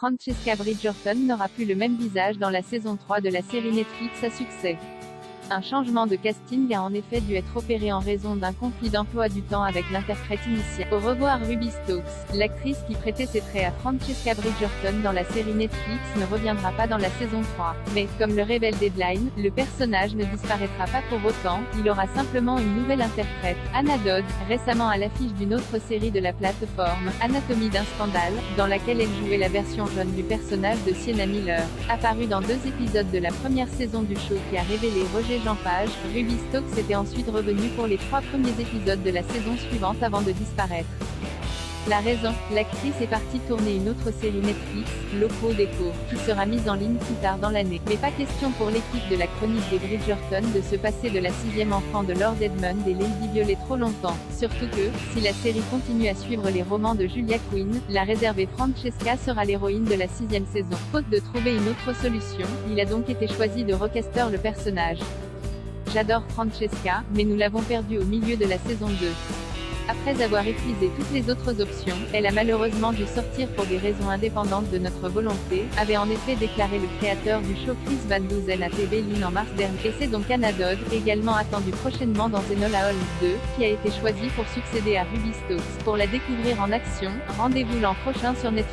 Francesca Bridgerton n'aura plus le même visage dans la saison 3 de la série Netflix à succès. Un changement de casting a en effet dû être opéré en raison d'un conflit d'emploi du temps avec l'interprète initial. Au revoir Ruby Stokes. L'actrice qui prêtait ses traits à Francesca Bridgerton dans la série Netflix ne reviendra pas dans la saison 3. Mais, comme le révèle Deadline, le personnage ne disparaîtra pas pour autant, il aura simplement une nouvelle interprète, Hannah Dodd, récemment à l'affiche d'une autre série de la plateforme, Anatomie d'un scandale, dans laquelle elle jouait la version jeune du personnage de Sienna Miller. Apparue dans 2 épisodes de la première saison du show qui a révélé Roger Jean Page, Ruby Stokes était ensuite revenue pour les 3 premiers épisodes de la saison suivante avant de disparaître. La raison, l'actrice est partie tourner une autre série Netflix, Loco Deco, qui sera mise en ligne plus tard dans l'année. Mais pas question pour l'équipe de la chronique des Bridgerton de se passer de la 6e enfant de Lord Edmund et Lady Violet trop longtemps. Surtout que, si la série continue à suivre les romans de Julia Quinn, la réservée Francesca sera l'héroïne de la 6e saison. Faute de trouver une autre solution, il a donc été choisi de recaster le personnage. J'adore Francesca, mais nous l'avons perdue au milieu de la saison 2. Après avoir épuisé toutes les autres options, elle a malheureusement dû sortir pour des raisons indépendantes de notre volonté, avait en effet déclaré le créateur du show Chris Van Duzen à TV Lynn en mars dernier. Et c'est donc Hannah Dodd, également attendue prochainement dans Enola Holmes 2, qui a été choisie pour succéder à Ruby Stokes. Pour la découvrir en action, rendez-vous l'an prochain sur Netflix.